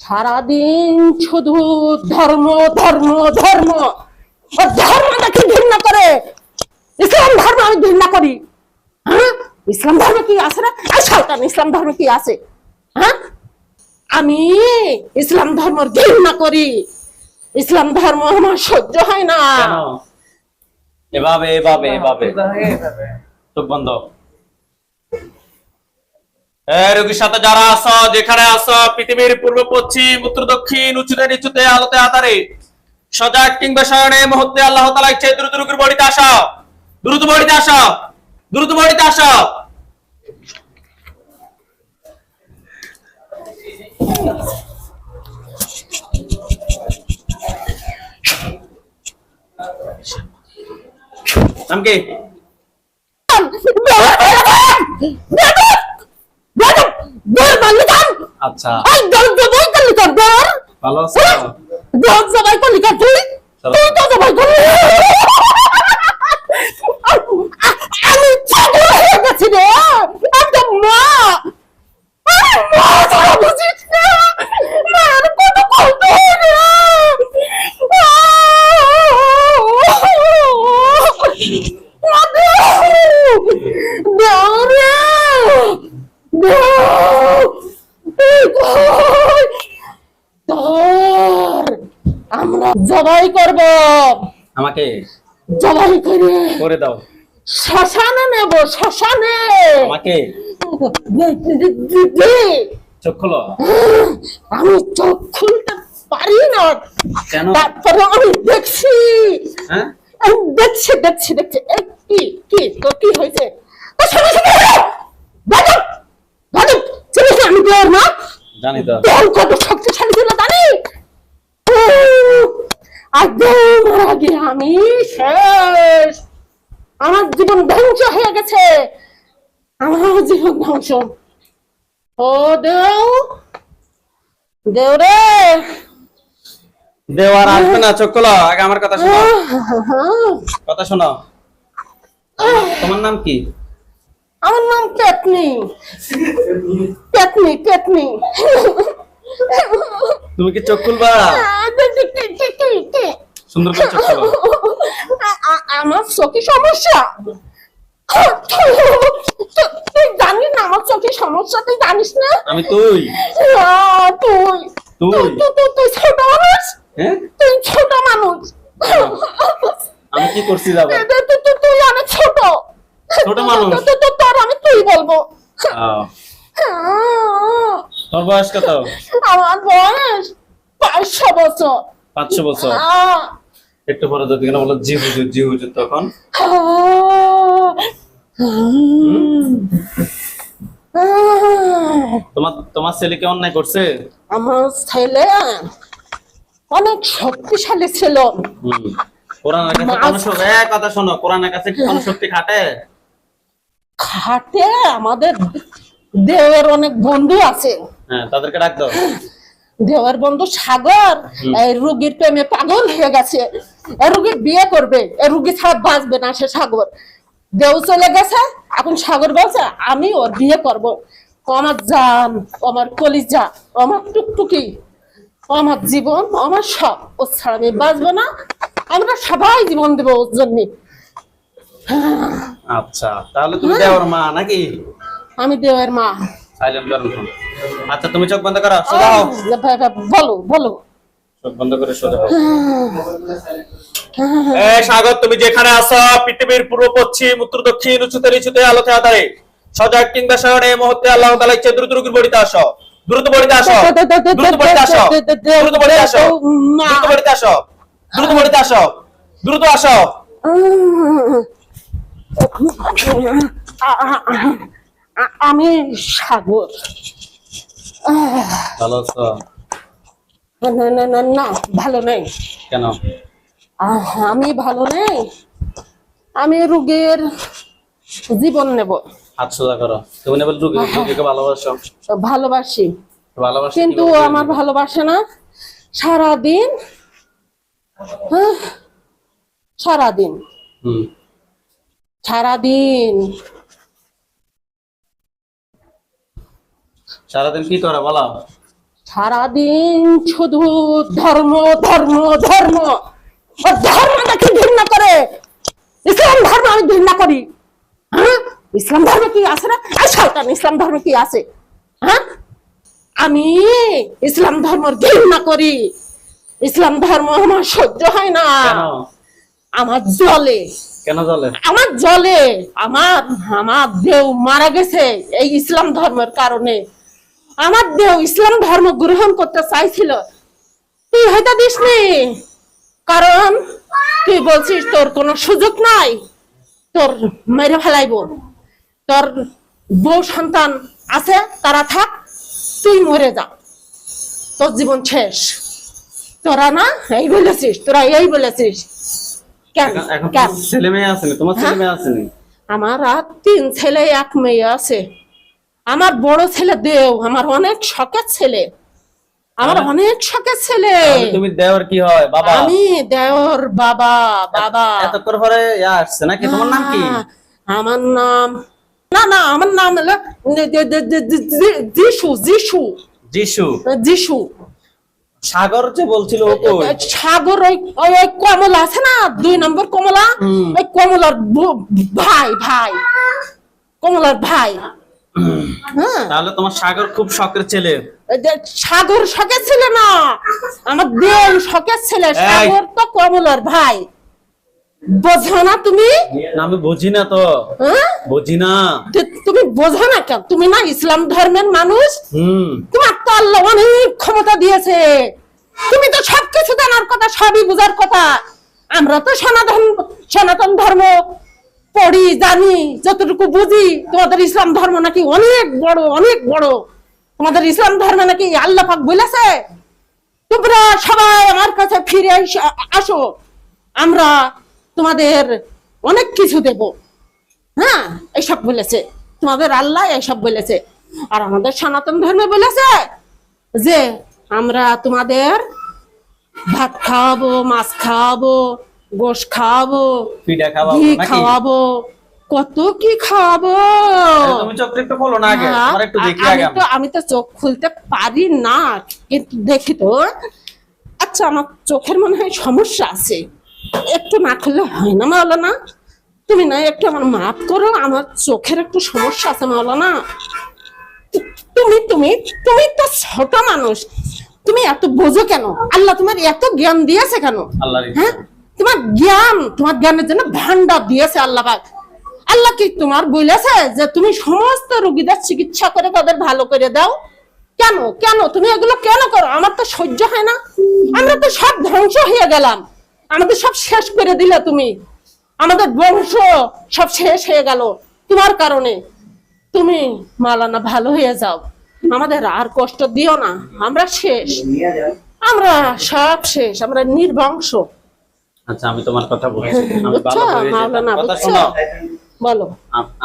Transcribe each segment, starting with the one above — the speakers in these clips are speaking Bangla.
সারাদিন শুধু ধর্ম ধর্ম ধর্ম, ধর্ম নাকি ঘৃণা করে। ইসলাম ধর্ম আমি ঘৃণা করি। হ্যাঁ, ইসলাম ধর্ম কি আছে না? শয়তান, ইসলাম ধর্ম কি আছে? হ্যাঁ, আমি ইসলাম ধর্ম ঘৃণা করি। ইসলাম ধর্ম আমার সহ্য হয় না। কেন এভাবে এভাবে এভাবে চোখ বন্ধ। রোগীর সাথে যারা আছো, যেখানে আছো, পৃথিবীর পূর্ব পশ্চিম উত্তর দক্ষিণ উঁচুতে নিচুতে আলোতে আধারে সজাগ কিংবা শয়নে মুহূর্তে আল্লাহ তাআলা ইচ্ছে দ্রুত রোগীর বাড়িতে আসো, দ্রুত বাড়িতে আসো, দ্রুত বাড়িতে আসো। নাম কি? আচ্ছা ভালো আছো? আমি ছাগল হয়ে গেছি রে, একদম মা। বুঝিস না, মার কত কষ্ট হয় রে। আমরা জবাই করব, আমাকে জবাই করে দাও। শ্মশানে নেব, শ্মশানে। আমাকে চোখ খোলো। আমি চোখ খুলতে পারি না, কেন? তারপরে আমি দেখছি, হ্যাঁ আমি দেখছি দেখছি দেখছি। এই কি কি তো কি হয়েছে? আমি তোর মা, জানি তো। তোর কত শক্তিশালী ছিল জানি। একদম আগে আমি শেষ, আমার জীবন ধ্বংস হয়ে গেছে, আমার জীবন ধ্বংস। ও দেও, দেও রে। দেওয়ার আসবে না, চোখ খোলো। আগে আমার কথা শোনো, কথা শোনো। তোমার নাম কি? আমার নাম পেতনি, পেতনি পেতনি। তুমি কি চোখ খুলবা? সুন্দর করে চোখ খোলো। আমার চোখে সমস্যা, তুই জানিস না আমার চোখে সমস্যা? তুই জানিস না? আমি তুই তুই তুই তুই ছোট মানুষ, হ্যাঁ তুই ছোট মানুষ। আমি কি করছি যাবে? তুই অনেক ছোট, ছোট মানুষ। তোর আমি তুই বলবো। তোর বয়স কত? আমার বয়স 500 বছর। 500 বছর। একটু পরে যদি কিনা বলো জি হুজুর, জি হুজুর, তখন তোমার তোমার ছেলে কি অন্যায় করছে? আমার ছেলে অনেক শক্তিশালী ছিল। কোরআনের কাছে কোন শক্তি, কথা শোনো, কোরআনের কাছে কি কোন শক্তি খাটে? খাটে। আমাদের দেওয়ের অনেক বন্ধু আছে, হ্যাঁ, তাদেরকে ডাক দাও। দেওয়ার বন্ধু সাগর এই রুগীর প্রেমে পাগল হয়ে গেছে। এই রুগী বিয়ে করবে, এই রুগী ছাড়া বাঁচবে না সে। সাগর দেও চলে গেছে, এখন সাগর বলছে আমি ওর বিয়ে করব। ও আমার জান, ও আমার কলিজা, ও আমার টুকটুকি, ও আমার জীবন, ও আমার সব। ও ছাড়া আমি বাঁচবো না। আমরা সবাই জীবন দেবো ওর জন্য। আচ্ছা, তাহলে তুমি দেওয়ার মা নাকি? আমি দেওয়ার মা। সাইলেন্ট করো ফোন। আচ্ছা, তুমি চোখ বন্ধ করো, সোজা হও। বলো বলো। চোখ বন্ধ করে সোজা হও। সাগর, তুমি যেখানে আছো, পৃথিবীর পূর্ব পশ্চিম উত্তর দক্ষিণ উঁচুতে নিচুতে আলোতে আধারে সজাগ কিংবা শয়নে মুহূর্তে আল্লাহ তাআলা ইচ্ছে দ্রুত রোগীর বাড়িতে আসো, দ্রুত বাড়িতে আসো, দ্রুত বাড়িতে আসো, দ্রুত বাড়িতে আসো, দ্রুত বাড়িতে আসো, দ্রুত বাড়িতে আসো, দ্রুত আসো। আমি সাগর। ভালো আছো? না না না না, ভালো নেই। কেন? আমি ভালো নেই। আমি রোগীর জীবন নেব। হাত সোজা করো। তুমি নেবে রোগীকে ভালোবাসো? ভালোবাসি, ভালোবাসি, কিন্তু আমার ভালোবাসে না। সারাদিন সারাদিন সারাদিন সারাদিন কি করে বলো? সারাদিন শুধু ধর্ম ধর্ম ধর্ম, ও ধর্মটাকে ঘৃণা করে। ইসলাম ধর্ম আমি ঘৃণা করি। হ্যাঁ, ইসলাম ধর্ম কি আছে না? শয়তান, ইসলাম ধর্ম কি আছে? হ্যাঁ, আমি ইসলাম ধর্ম ঘৃণা করি। ইসলাম ধর্ম আমার সহ্য হয় না। কেন? আমার জলে, কেন জ্বলে? আমার জলে, আমার আমার দেহ মারা গেছে এই ইসলাম ধর্মের কারণে। আমার দেহ ইসলাম ধর্ম গ্রহণ করতে চাইছিল, তুই হয়তো দিসনি, কারণ তুই বলছিস তোর কোনো সুযোগ নাই, তোর মেরে ফেলাইব, তোর বউ সন্তান আছে তারা থাক, তুই মরে যা, তোর জীবন শেষ। তোরা না এই বলেছিস, তোরা এই বলেছিস। কেন এখন কেন? ছেলে মেয়ে আছে? তোমার ছেলে মেয়ে আছে? আমার আর 3 ছেলে 1 মেয়ে আছে। আমার বড় ছেলে দেও, আমার অনেক শখের ছেলে, আমার অনেক শখের ছেলে। তুমি দেওর কি হয় বাবা? আমি দেওর বাবা। বাবা এত করে পরে আসছে নাকি? তোমার নাম কি? আমার নাম, না না, আমার নাম হলো যিশু। যিশু যিশু। যিশু। সাগর যে বলছিল ও কই? সাগর ওই ওই ওই কমলা আছে না, 2 নম্বর কমলা, ওই কমলার ভাই, ভাই কমলার ভাই। হ্যাঁ, তাহলে তোমার সাগর খুব শখের ছেলে। সাগর শখের ছেলে না, আমার দেব শখের ছেলে। সাগর তো কমলার ভাই, বোঝো না তুমি? না, আমি বুঝি না তো। হ্যাঁ, বুঝি না। তুমি বোঝো না কেন? তুমি না ইসলাম ধর্মের মানুষ, তোমার তো আল্লাহ অনেক ক্ষমতা দিয়েছে, তুমি তো সবকিছু জানার কথা, সবই বোঝার কথা। আমরা তো সনাতন ধর্ম পড়ি, জানি, যতটুকু বুঝি। তোমাদের ইসলাম ধর্ম নাকি অনেক বড়, অনেক বড়। তোমাদের ইসলাম ধর্ম নাকি আল্লাহ পাক বলেছে তোমরা সবাই আমার কাছে ফিরে আসো, আমরা তোমাদের অনেক কিছু দেব। হ্যাঁ, এইসব বলেছে তোমাদের আল্লাহ, এইসব বলেছে। আর আমাদের সনাতন ধর্মে বলেছে যে আমরা তোমাদের ভাত খাওয়াবো, মাছ খাওয়াবো, গোশ খাওয়াবো, পিঠা খাওয়াবো, ঘি নাকি? খাওয়াবো, কত কি খাওয়াবো। তুমি চোখ একটু খোলো না আগে, আমার একটু দেখি আগে। আমি তো চোখ খুলতে পারি না, কিন্তু দেখি তো। আচ্ছা, আমার চোখের মনে হয় সমস্যা আছে, একটু না খুললে হয় না মাওলানা? তুমি না একটু আমার মাফ করো, আমার চোখের একটু সমস্যা আছে মাওলানা। তুমি তুমি তুমি তো ছোট মানুষ, তুমি এত বোঝো কেন? আল্লাহ তোমার এত জ্ঞান দিয়েছে কেন? হ্যাঁ, তোমার জ্ঞান, তোমার জ্ঞানের জন্য ভান্ডার দিয়েছে আল্লাহ পাক। আল্লাহ কি তোমার বলেছে যে তুমি সমস্ত রোগীদের চিকিৎসা করে তাদের ভালো করে দাও? কেন কেন তুমি এগুলো কেন করো? আমার তো সহ্য হয় না। আমরা তো সব ধ্বংস হয়ে গেলাম, আমাদের সব শেষ করে দিলে তুমি, আমাদের বংশ সব শেষ হয়ে গেল তোমার কারণে। তুমি মাওলানা ভালো হয়ে যাও, আমাদের আর কষ্ট দিও না, আমরা শেষ, আমরা সব শেষ, আমরা নির্বংশ। আচ্ছা, আমি তোমার কথা বলছি, আমি ভালো হয়ে মাওলানা যেতাম। কথা বুঝছো? শোনো, বলো।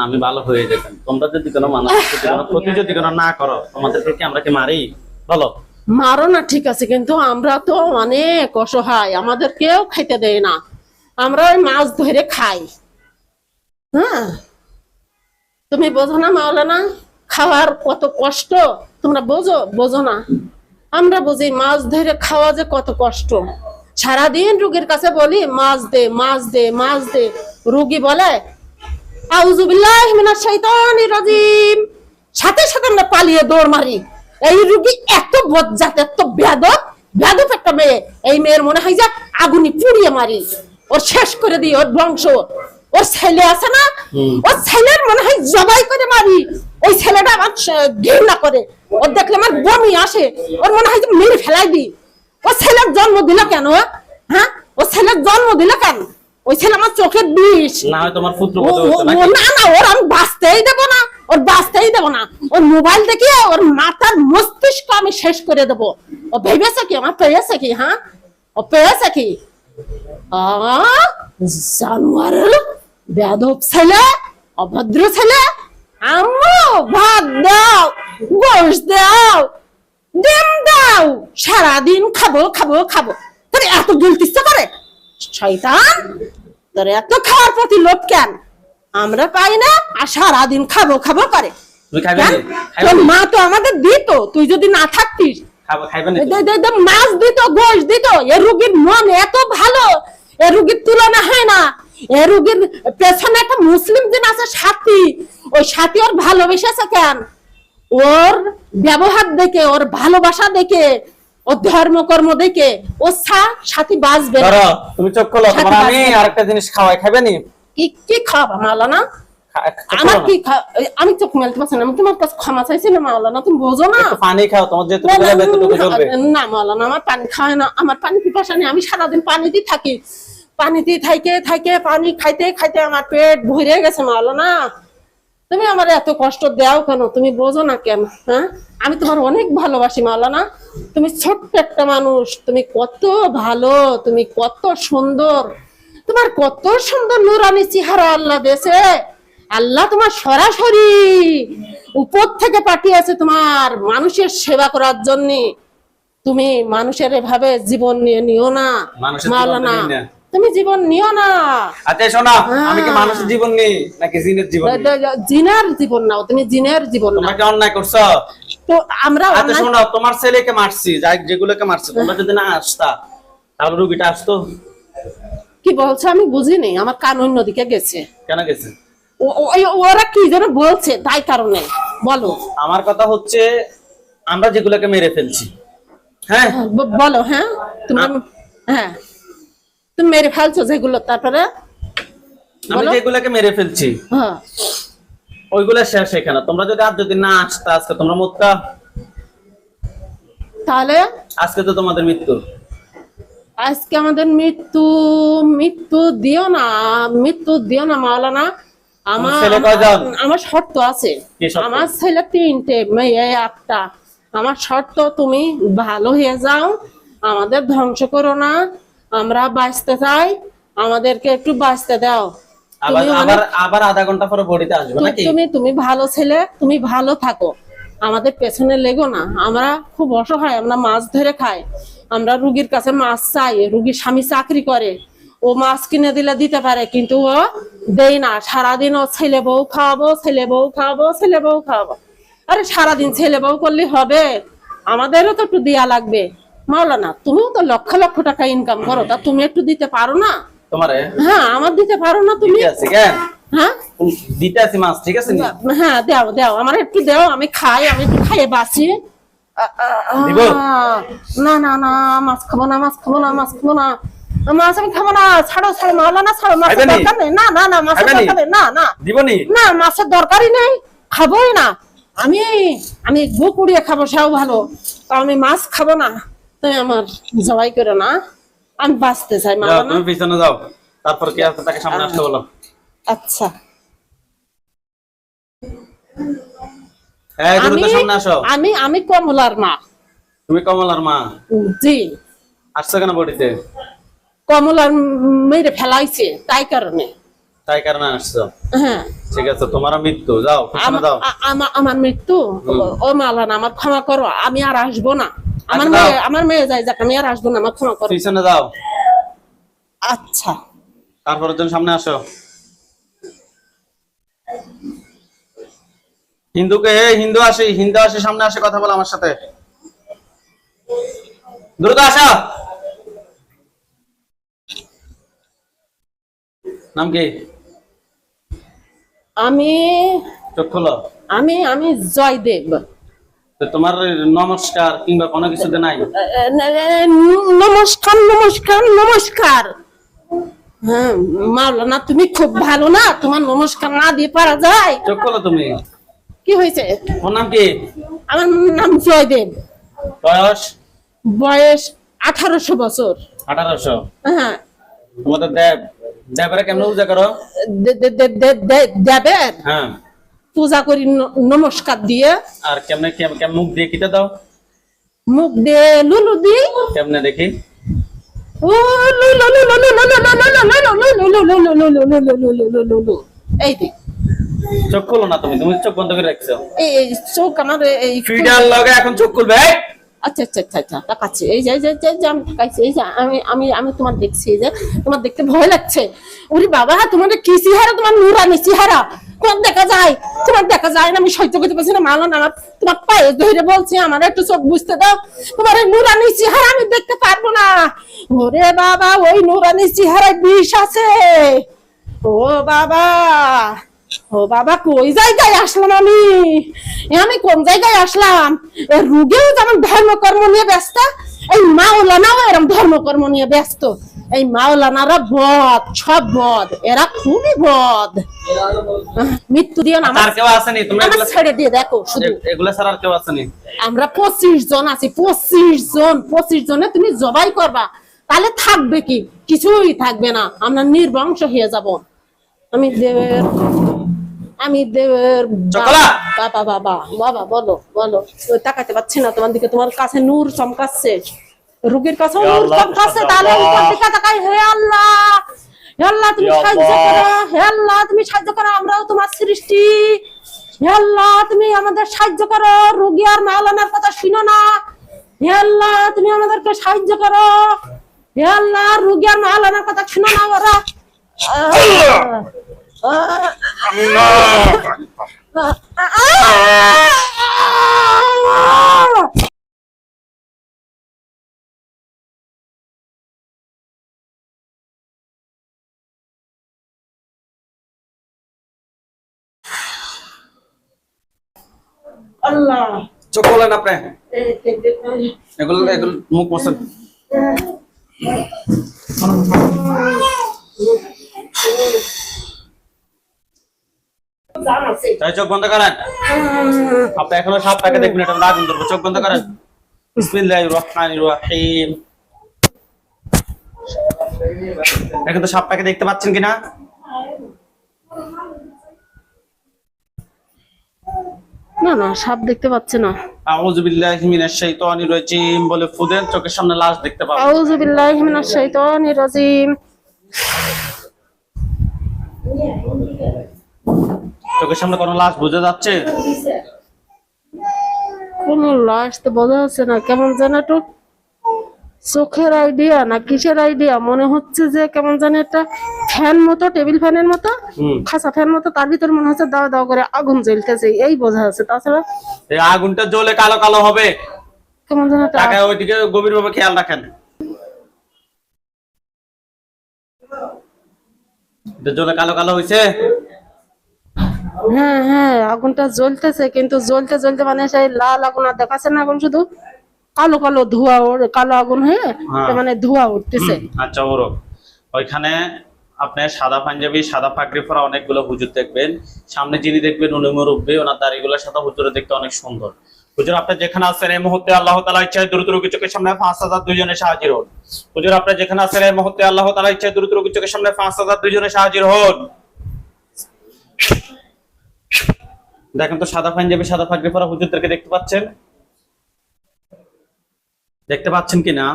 আমি ভালো হয়ে যেতাম। তোমরা যদি কোনো মানুষ ক্ষতি যদি কোনো না করো, তোমাদেরকে কি আমরা কি মারি? বলো। মারো না, ঠিক আছে, কিন্তু আমরা তো অনেক অসহায়, আমাদের কেউ খাইতে দেয় না, আমরা ওই মাছ ধরে খাই। হ্যাঁ, তুমি বোঝো না মাওলানা, খাওয়ার কত কষ্ট? তোমরা বোঝো? বোঝো না? আমরা বুঝি মাছ ধরে খাওয়া যে কত কষ্ট। সারাদিন রোগীর কাছে বলি মাছ দে, মাছ দে, মাছ দে, রোগী বলে আউযুবিল্লাহি মিনাশ শাইতানির রাজিম, সাথে সাথে আমরা পালিয়ে দৌড় মারি। এই রোগী এত বজ্জাত, এত বেয়াদব, বেয়াদব একটা মেয়ে। এই মেয়ের মনে হয় যে আগুনি পুড়িয়ে মারি, ওর শেষ করে দিই, ওর বংশ। ওর ছেলে আছে না, ওর ছেলের মনে হয় জবাই করে মারি। ওই ছেলেটা আমার ঘৃণা করে, ওর দেখলে আমার বমি আসে, ওর মনে হয় যে মেরে ফেলাই দিই। ও ছেলের জন্ম দিল কেন? হ্যাঁ, ও ছেলের জন্ম দিল কেন? ওই ছেলে আমার চোখের বিষ। না হয় তোমার পুত্র না না, ওর আমি বাঁচতেই দেবো না, ওর বাঁচতেই দেবো না। ওর মোবাইল দেখিয়ে ওর মাথার মস্তিষ্ক আমি শেষ করে দেবো। ও ভেবেছে কি আমার পেয়েছে কি? হ্যাঁ, ও পেয়েছে কি? জানোয়ার, বেয়াদব ছেলে, অভদ্র ছেলে। আম্মু ভাত দাও, গোশ দাও, ডিম দাও, সারাদিন খাবো খাবো খাবো। তোর এত গিলতে ইচ্ছা করে? শয়তান, তোর এত খাওয়ার প্রতি লোভ কেন? আমরা পাই না আর সারাদিন খাবো খাবো করে। তোর মা তো আমাদের দিত, তুই যদি না থাকতিস খাইবেন না? মাছ দিত, গোশ দিত। এ রুগীর মন এত ভালো, এ রুগীর তুলনা হয় না। এ রুগীর পেছনে একটা মুসলিম দিন আছে সাথী, ওই সাথী ওর ভালোবেসেছে কেন? ওর ব্যবহার দেখে, ওর ভালোবাসা দেখে, ওর ধর্মকর্ম দেখে ও সাথী বাঁচবে না। ধরো তুমি চোখ খোলো, তোমার আমি আরেকটা জিনিস খাওয়াই, খাবে নি? কি খাবা মাওলানা? আমার কি আমি চোখ মেলতে পারছি না, আমি তোমার কাছে ক্ষমা চাইছি না মাওলানা, তুমি বোঝো না? একটু পানি খাও, তোমার যেহেতু এতটুকু চলবে না মাওলানা, আমার পানি খায় না, আমার পানি পিপাসা নেই, আমি সারাদিন পানিতেই থাকি, পানিতেই থাইকে পানি খাইতে খাইতে আমার পেট ভরে গেছে মাওলানা। তুমি আমার এত কষ্ট দাও কেন? তুমি বোঝো না কেন? হ্যাঁ, আমি তোমার অনেক ভালোবাসি মাওলানা। তুমি ছোট্ট একটা মানুষ, তুমি কত ভালো, তুমি কত সুন্দর, তোমার কত সুন্দর নুরানি চেহারা আল্লাহ দেশে। আল্লাহ তোমার সরাসরি উপর থেকে পাঠিয়েছে তোমার মানুষের সেবা করার জন্য। তুমি মানুষের এভাবে জীবন নিয়ে নিও না মাওলানা, তুমি জীবন নিও না। আচ্ছা শোনো, আমি কি মানুষের জীবন নেই নাকি জিনের জীবন? জিনের জীবন নাও, তুমি জিনের জীবন নাও। তোমরা কি অন্যায় করছো? তো আমরা আচ্ছা শোনো, তোমার ছেলেকে মারছি, যেগুলোকে মারছি, তোমরা যদি না আসতা তাহলে রুগীটা আসতো? কি বলছো আমি বুঝিনি, আমার কান অন্যদিকে গেছে। কেন গেছে? ওরা কি যেন বলছে, তাই কারণে বলো। আমার কথা হচ্ছে আমরা যেগুলোকে মেরে ফেলছি, হ্যাঁ বলো। হ্যাঁ তুমি, হ্যাঁ তুমি মেরে ফেলছো যেগুলো, তারপরে আমি যেগুলোকে মেরে ফেলছি হ্যাঁ ওইগুলো শেষ এখানে। তোমরা যদি আর যদি না আসতা আজকে তোমরা মুক্তা, তাহলে আজকে তো তোমাদের মৃত্যু। আজকে আমাদের মৃত্যু, মৃত্যু দিও না, মৃত্যু দিও না মাওলানা। আমার শর্ত আছে, আমার ছেলে 3টে, মেয়ে 1টা। আমার শর্ত, তুমি ভালো হয়ে যাও, আমাদের ধ্বংস করো না, আমরা বাঁচতে চাই, আমাদেরকে একটু বাঁচতে দাও। আবার আধা ঘন্টা পরে বডিতে আসবে নাকি? তুমি ভালো ছেলে, তুমি ভালো থাকো, আমাদের পেছনে লেগো না। আমরা খুব অসহায়, আমরা মাছ ধরে খাই, আমরা রুগীর কাছে মাছ চাই। রুগীর স্বামী চাকরি করে, ও মাছ কিনে দিলে দিতে পারে, কিন্তু ও দেয় না। সারাদিন ও ছেলে বউ খাওয়াবো, ছেলে বউ খাওয়াবো, ছেলে বউ খাওয়াবো। আরে সারাদিন ছেলে বউ করলে হবে? আমাদেরও তো একটু দেয়া লাগবে মাওলানা। তুমিও তো লক্ষ লক্ষ টাকা ইনকাম করো, তা তুমি একটু দিতে পারো না? তোমারে হ্যাঁ, আমার দিতে পারো না তুমি? হ্যাঁ দিতে আছি মাছ, ঠিক আছে? হ্যাঁ দাও দাও, আমার একটু দাও, আমি খাই, আমি একটু খাইয়ে বাঁচি। না না না, মাছ খাবো না, মাছ খাবো না, মাছ খাবো না, মাছ আমি খাবো না। ছাড়ো ছাড়ো মাওলানা, ছাড়ো, মাছের দরকার নেই। না না না, মাছের দরকার নেই। না না দিবনি, না মাছের দরকারই নেই, খাবোই না। আমি গো পুড়িয়ে খাবো, সেও ভালো, আমি মাছ খাবো না। তুমি আমার জবাই করো না, আমি বাঁচতে চাই মাওলানা। তুমি পিছনে যাও, তারপর কি আছে তাকে সামনে আসতে বলো। আচ্ছা আমি কমলার মা। তুমি কমলার মা? জি। আসছো কেন বডিতে? কমলার মেরে ফেলাইছে, তাই কারণে আসছো? হ্যাঁ ঠিক আছে, তোমার মৃত্যু। যাও পিছনে যাও। আমার মৃত্যু? ও মাওলানা, আমার ক্ষমা করো, আমি আর আসবো না। আমার মেয়ে যাই যাক, আমি আর আসবো না, আমার ক্ষমা করো। পিছনে যাও। আচ্ছা, তারপরের জন সামনে আসো। হিন্দু আসে সামনে আসে, কথা বলো আমার সাথে। দ্রুত আসো। নাম কি? আমি চোখ খোলো। আমি জয়দেব। তোমার নমস্কার কিংবা কোনো কিছুতে নাই? নমস্কার নমস্কার নমস্কার। হ্যাঁ মাওলানা, তুমি খুব ভালো না, তোমার নমস্কার না দিয়ে পারা যায়? চোখ খোলো। তুমি কি হয়েছে? ওর নাম কি? আমার নাম জয়দেব। বয়স 1800 বছর। 1800? হ্যাঁ। তোমাদের দেবের কেমন পূজা করো? দেবের হ্যাঁ পূজা করি নমস্কার দিয়ে। আর কেমনে মুখ দিয়ে কিটা দাও? মুখ দিয়ে লুলু দিই। কেমনে দেখি? এই দেখ। চোখ খুলো না, তুমি চোখ বন্ধ করে রাখছো। এই চোখ আমার এই ফিডার লগে এখন চোখ খুলবে। আচ্ছা আচ্ছা আচ্ছা আচ্ছা তাকাচ্ছি, এই যে আমি তাকাইছি, এই যে আমি তোমার দেখছি, এই যে তোমার দেখতে ভয় লাগছে। ওরে বাবা, তোমার কি চেহারা, তোমার নুরানি চেহারা, তোমার দেখা যায়, তোমার দেখা যায় না, আমি সহ্য করতে পারছি না। মালো না, তোমার পায়ে ধরে বলছি আমার একটু চোখ বুঝতে দাও, তোমার এই নুরানি চেহারা আমি দেখতে পারবো না। ওরে বাবা, ওই নুরানি চেহারায় বিষ আছে। ও বাবা, ও বাবা, কই জায়গায় আসলাম আমি? আমি কোন জায়গায় আসলাম? রুগীও যেমন ধর্মকর্ম নিয়ে ব্যস্ত, এই মাওলানাও এরকম ধর্মকর্ম নিয়ে ব্যস্ত। এই মাওলানারা বদ, সব বদ, এরা খুবই বদ। মৃত্যু দিও না, আর কেউ আসেনি? তোমরা আমার ছেড়ে দিয়ে দেখো শুধু, এগুলা ছাড়া আর কেউ আসেনি? আমরা 25 জন আছি, 25 জনে তুমি জবাই করবা, তাহলে থাকবে কি? কিছুই থাকবে না, আমরা নির্বংশ হয়ে যাব। আমি দেবের বাবা বাবা বাবা, বলো বলো। তাকাতে পাচ্ছি না তোমার দিকে, তোমার কাছে নূর চমকাচ্ছে, রোগীর কাছে নূর চমকাচ্ছে, তাহলে উপর দিকে তাকাই। হে আল্লাহ, হে আল্লাহ তুমি সাহায্য করো, হে আল্লাহ তুমি সাহায্য করো, আমরাও তোমার সৃষ্টি। হে আল্লাহ তুমি আমাদের সাহায্য করো, রোগী আর মাওলানার কথা শুনো না। হে আল্লাহ তুমি আমাদেরকে সাহায্য করো, হে আল্লাহ রোগী আর মাওলানার কথা শুনো না ওরা। আল্লাহ, চোখ খোলেন আপনি, এগুলো মুখ মোছেন। চোখ বন্ধ করেন। আপনি এখনো সাপটাকে দেখবেন, এটা আমরা আগুন ধরবো। চোখ বন্ধ করেন। বিসমিল্লাহির রহমানির রহিম। এখন তো সাপটাকে দেখতে পাচ্ছেন কিনা? না না, সাপ দেখতে পাচ্ছে না। আউযু বিল্লাহি মিনাশ শাইতানির রাজিম বলে ফুদেন, চোখের সামনে লাশ দেখতে পাবেন। আউযু বিল্লাহি মিনাশ শাইতানির রাজিম। চোখের সামনে কোনো লাশ বোঝা যাচ্ছে? কোন লাশ তো বোঝা যাচ্ছে না, কেমন যেন একটু চোখের আইডিয়া না কিসের আইডিয়া মনে হচ্ছে, যে কেমন যেন একটা ফ্যান মতো, টেবিল ফ্যানের মতো, খাসা ফ্যান মতো, তার ভিতর মনে হচ্ছে দাও দাও করে আগুন জ্বলতেছে, এই বোঝা যাচ্ছে। তাছাড়া এই আগুনটা জ্বলে কালো কালো হবে, কেমন যেন একটা টাকা ওইদিকে গভীরভাবে খেয়াল রাখেন। জ্বলে কালো কালো হয়েছে। হ্যাঁ হ্যাঁ, আগুনটা জ্বলতেছে, কিন্তু জ্বলতে জ্বলতে মানে সেই লাল আগুন আর দেখাচ্ছে না, আগুন শুধু কালো কালো ধোঁয়া, কালো আগুন হয়ে মানে ধোঁয়া উঠতেছে। আচ্ছা, ওরকম ওইখানে আপনি সাদা পাঞ্জাবি, সাদা পাগড়ি পরা অনেকগুলো হুজুর দেখবেন। সামনে যিনি দেখবেন উনি মুরব্বী, ওনার দাড়িগুলোর সাথে হুজুরে দেখতে অনেক সুন্দর। হুজুর আপনি যেখানে আছেন এই মুহূর্তে আল্লাহ তাআলা ইচ্ছায় দ্রুত রোগী চোখের সামনে 5000 দুইজনে হাজির হন। হুজুর আপনি যেখানে আছেন এই মুহূর্তে আল্লাহ তাআলা ইচ্ছায় দ্রুত রোগী চোখের সামনে 5000 দুইজনে হাজির হন। দেখেন তো সাদা পাঞ্জাবি, সাদা পাগড়ি পরা হুজুরদেরকে দেখতে পাচ্ছেন? দেখতে পাচ্ছেন কিনা?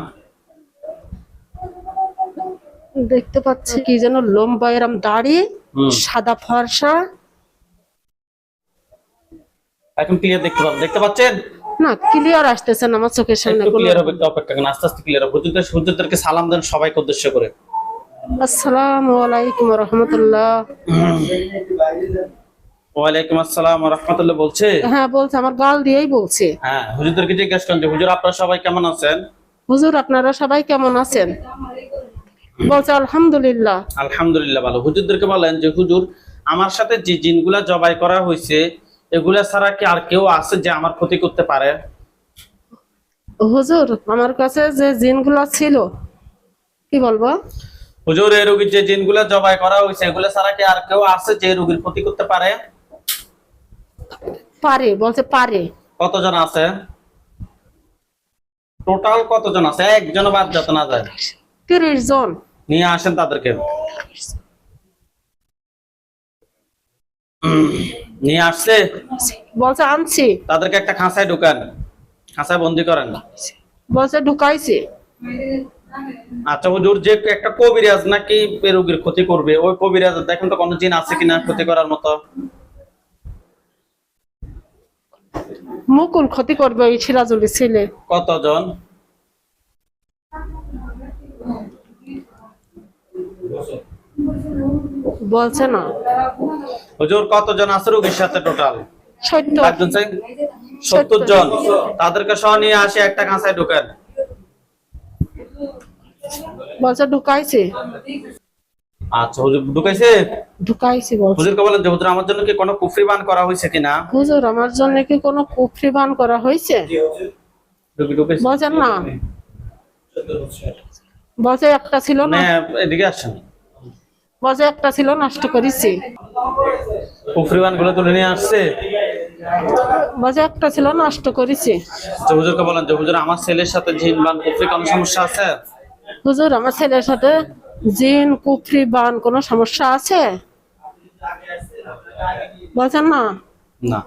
দেখতে পাচ্ছি, কি যেন লম্বা এরম দাড়ি, সাদা ফর্সা। এখন ক্লিয়ার দেখতে পাবেন, দেখতে পাচ্ছেন? না, ক্লিয়ার আসতেছে না আমার চোখের সামনে। একটু ক্লিয়ার হবে, একটু অপেক্ষা করেন, আস্তে আস্তে ক্লিয়ার হবে। হুজুরদেরকে সালাম দেন সবাইকে উদ্দেশ্য করে। আসসালামু আলাইকুম ওয়া রাহমাতুল্লাহ। ওয়ালাইকুম আসসালাম ওয়া রাহমাতুল্লাহ বলছে? হ্যাঁ বলছে, আমার গাল দিয়েই বলছে। হ্যাঁ, হুজুরদেরকে জিজ্ঞাসা করেন যে হুজুর আপনারা সবাই কেমন আছেন? হুজুর আপনারা সবাই কেমন আছেন? বলছে আলহামদুলিল্লাহ। আলহামদুলিল্লাহ ভালো। হুজুরদেরকে বলেন যে হুজুর আমার সাথে যে জিনগুলা জবাই করা হয়েছে এগুলা ছাড়া কি আর কেউ আছে যে আমার ক্ষতি করতে পারে? হুজুর আমার কাছে যে জিনগুলা ছিল, কি বলবো হুজুর, এই রোগীর যে জিনগুলা জবাই করা হয়েছে এগুলা ছাড়া কি আর কেউ আছে যে রোগীর ক্ষতি করতে পারে? পারে, বলছে পারে। কতজন আছে? টোটাল কতজন আছে? একজন বাদ যাতে না যায়। 30 জন। নিয়ে আসেন তাদেরকে। নিয়ে আসছে? বলছে আনছি। তাদেরকে একটা খাঁচায় ঢুকান, খাঁচায় বন্দি করেন। বলছে ঢুকাইছি। আচ্ছা হুজুর, যে একটা কবিরাজ নাকি রোগীর ক্ষতি করবে, ওই কবিরাজ দেখেন তো কোনো জিন আছে কিনা ক্ষতি করার মতো? মুকুল ক্ষতি করবে এই সিরাজুলের ছেলে। কতজন? বলছে না। হুজুর কতজন আছে রোগীর সাথে টোটাল? 70 70 জন। তাদেরকে সহ নিয়ে আসে একটা কাঁচায় ঢোকেন। বলছে ঢুকাইছে। আচ্ছা হুজুর ঢুকাইছে? ঢুকাইছে বলছে। হুজুরকে বলেন যে হুজুর আমার জন্য কি কোনো কুফরি বান করা হয়েছে কিনা? হুজুর আমার জন্য কি কোনো কুফরি বান করা হয়েছে? ঢুকাইছে? বলছেন না। বলছে একটা ছিল না। এদিকে আসেন। বলছে একটা ছিল নষ্ট করেছি। কুফরি বান গুলো তুলে নিয়ে আসছে। বলছে একটা ছিল নষ্ট করেছি। তো হুজুরকে বলেন যে হুজুর আমার ছেলের সাথে জিন বান কুফরি কোনো সমস্যা আছে? হুজুর আমার ছেলের সাথে জিন কুফরি বান কোনো সমস্যা আছে? বলছেন না। না।